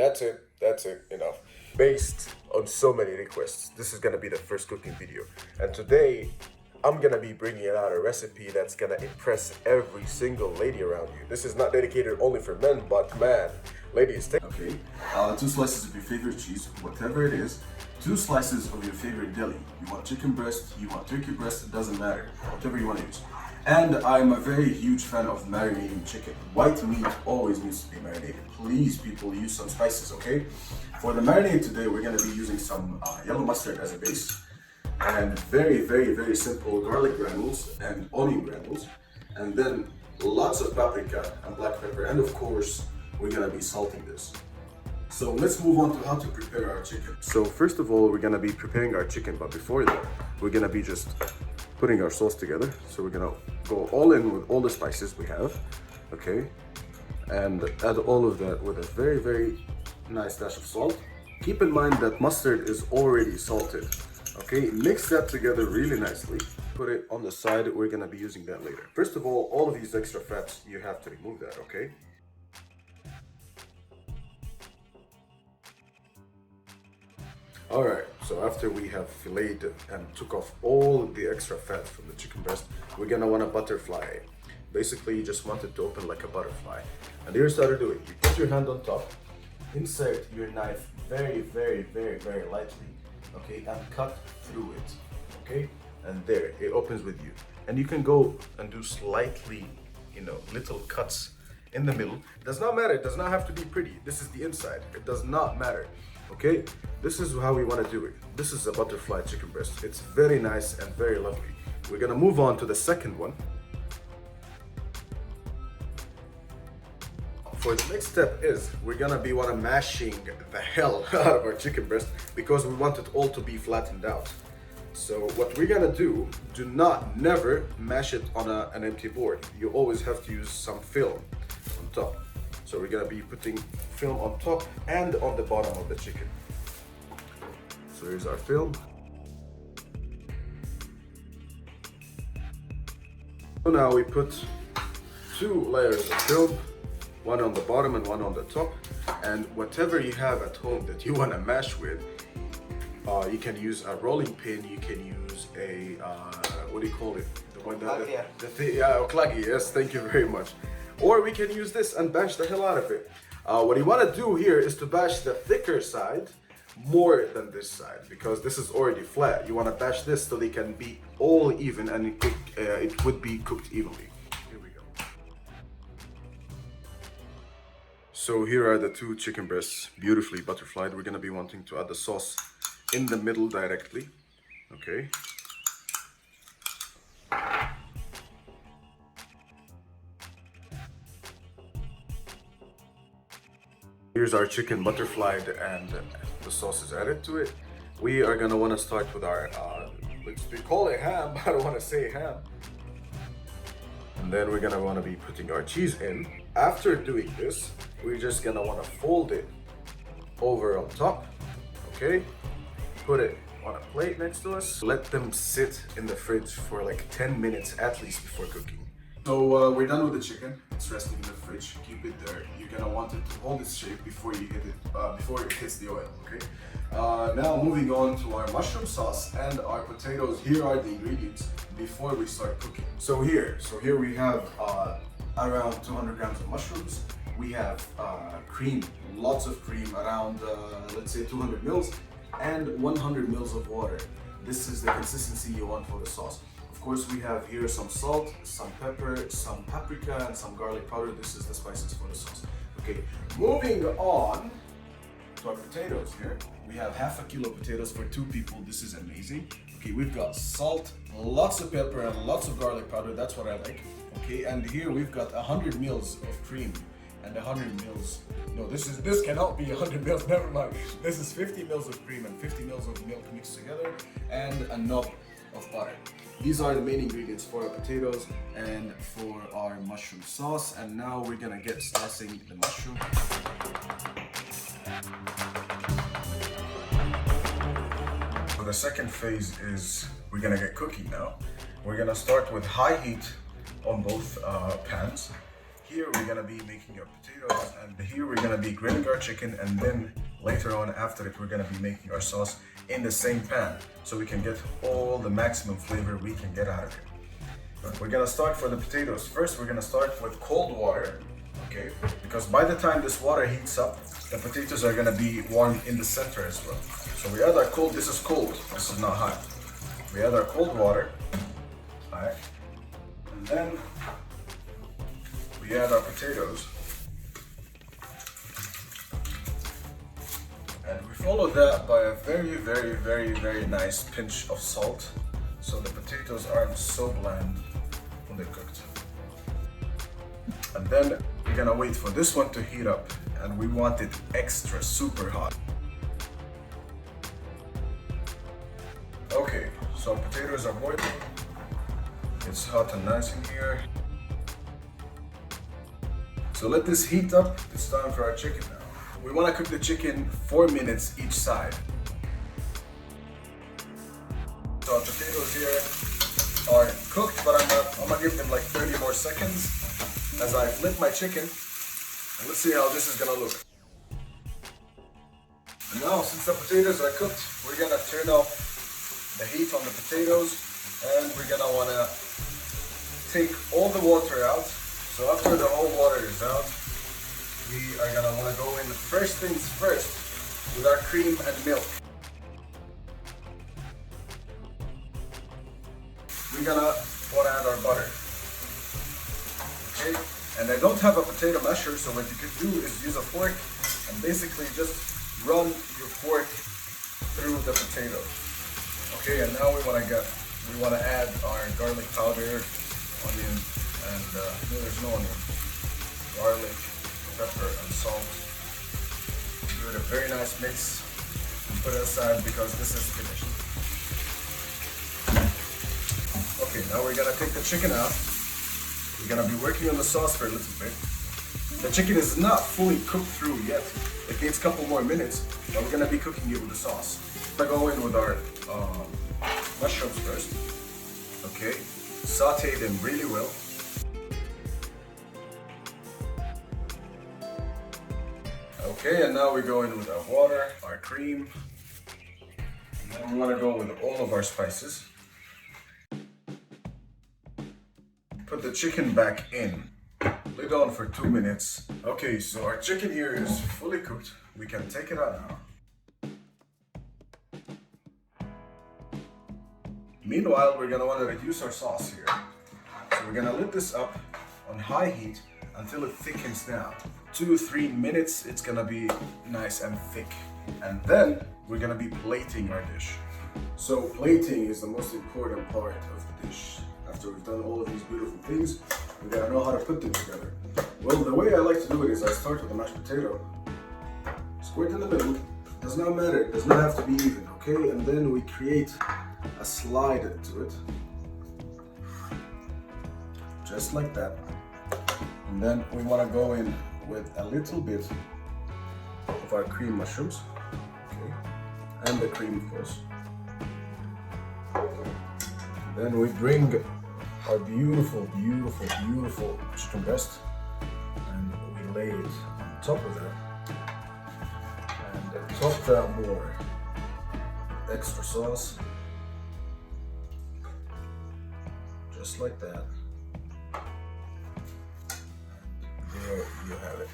That's it, enough. Based on so many requests, this is gonna be the first cooking video. And today, I'm gonna be bringing out a recipe that's gonna impress every single lady around you. This is not dedicated only for men, but man, ladies, take. Okay, 2 slices of your favorite cheese, whatever it is. 2 slices of your favorite deli. You want chicken breast, you want turkey breast, it doesn't matter. Whatever you want to use. And I'm a very huge fan of marinating chicken. White meat always needs to be marinated. Please, people, use some spices, okay? For the marinade today, we're gonna be using some yellow mustard as a base. And very, very, very simple garlic granules and onion granules. And then lots of paprika and black pepper. And of course, we're gonna be salting this. So let's move on to how to prepare our chicken. So first of all, we're gonna be preparing our chicken, but before that, we're gonna be just putting our sauce together. So we're gonna go all in with all the spices we have, okay? And add all of that with a very, very nice dash of salt. Keep in mind that mustard is already salted, okay? Mix that together really nicely. Put it on the side, we're gonna be using that later. First of all of these extra fats, you have to remove that, okay? Alright, so after we have filleted and took off all the extra fat from the chicken breast, we're gonna want to butterfly. Basically, you just want it to open like a butterfly. And here's how to do it. You put your hand on top, insert your knife very, very, very, very lightly, okay, and cut through it, okay? And there, it opens with you. And you can go and do slightly, little cuts in the middle. It does not matter, it does not have to be pretty. This is the inside, it does not matter. Okay, this is how we want to do it. This is a butterfly chicken breast. It's very nice and very lovely. We're gonna move on to the second one. For the next step is we're gonna be mashing the hell out of our chicken breast because we want it all to be flattened out. So what we're gonna do never mash it on an empty board. You always have to use some film on top. So we're gonna be putting film on top and on the bottom of the chicken. So here's our film. So now we put 2 layers of film, one on the bottom and one on the top. And whatever you have at home that you wanna mash with, you can use a rolling pin, you can use a, what do you call it? The one that, klagi, yes, thank you very much. Or we can use this and bash the hell out of it. What you want to do here is to bash the thicker side more than this side because this is already flat. You want to bash this so they can be all even and it would be cooked evenly. Here we go. So here are the 2 chicken breasts, beautifully butterflied. We're going to be wanting to add the sauce in the middle directly, okay? Here's our chicken butterflied and the sauce is added to it. We are gonna wanna start with our, we call it ham, I don't wanna say ham. And then we're gonna wanna be putting our cheese in. After doing this, we're just gonna wanna fold it over on top, okay? Put it on a plate next to us. Let them sit in the fridge for like 10 minutes at least before cooking. So we're done with the chicken. It's resting in the fridge. Keep it there. You're gonna want it to hold its shape before you hit it, before it hits the oil. Okay. Now moving on to our mushroom sauce and our potatoes. Here are the ingredients before we start cooking. So here we have around 200 grams of mushrooms. We have cream, lots of cream, around let's say 200 mils, and 100 mils of water. This is the consistency you want for the sauce. Of course, we have here some salt, some pepper, some paprika, and some garlic powder. This is the spices for the sauce. Okay, moving on to our potatoes here. We have half a kilo potatoes for 2 people. This is amazing. Okay, we've got salt, lots of pepper, and lots of garlic powder. That's what I like. Okay, and here we've got 100 mils of cream and 100 mils. No, this cannot be 100 mils. Never mind. This is 50 mils of cream and 50 mils of milk mixed together, and a knob of butter. These are the main ingredients for our potatoes and for our mushroom sauce. And now we're gonna get slicing the mushroom. So the second phase is we're gonna get cooking now. We're gonna start with high heat on both pans. here we're gonna be making our potatoes, and here we're gonna be grilling our chicken, and then later on after it we're gonna be making our sauce in the same pan so we can get all the maximum flavor we can get out of it. We're gonna start for the potatoes. First we're gonna start with cold water, okay? Because by the time this water heats up, the potatoes are gonna be warm in the center as well. So we add our cold, this is cold, this is not hot. We add our cold water, alright? And then we add our potatoes. And we follow that by a very nice pinch of salt so the potatoes aren't so bland when they're cooked. And then we're gonna wait for this one to heat up, and we want it extra super hot. Okay, so our potatoes are boiling. It's hot and nice in here. So let this heat up. It's time for our chicken now. We want to cook the chicken 4 minutes each side. So our potatoes here are cooked, but I'm gonna give them like 30 more seconds as I flip my chicken, and let's see how this is gonna look. And now, since the potatoes are cooked, we're gonna turn off the heat on the potatoes, and we're gonna wanna take all the water out. So after the whole water is out, we are gonna wanna go in first things first with our cream and milk. We're gonna wanna add our butter. Okay? And I don't have a potato masher, so what you could do is use a fork and basically just run your fork through the potato. Okay, and now we wanna add our garlic powder, onion, and no, there's no onion. Garlic, pepper, and salt. Give it a very nice mix and put it aside because this is finished. Okay, now we're gonna take the chicken out. We're gonna be working on the sauce for a little bit. The chicken is not fully cooked through yet. It needs a couple more minutes, but we're gonna be cooking it with the sauce. We're gonna go in with our mushrooms first. Okay, saute them really well. Okay, and now we go in with our water, our cream, and then we want to go with all of our spices. Put the chicken back in. Lid on for 2 minutes. Okay, so our chicken here is fully cooked. We can take it out now. Meanwhile, we're gonna want to reduce our sauce here. So we're gonna lid this up on high heat until it thickens down. 2-3 minutes, it's gonna be nice and thick. And then we're gonna be plating our dish. So plating is the most important part of the dish. After we've done all of these beautiful things, we gotta know how to put them together. Well, the way I like to do it is I start with the mashed potato, squirt in the middle, does not matter, it does not have to be even, okay? And then we create a slide to it, just like that. And then we wanna go in with a little bit of our cream mushrooms, okay? And the cream, of course. Then we bring our beautiful chicken breast and we lay it on top of that. And top that more extra sauce, just like that. And there you have it.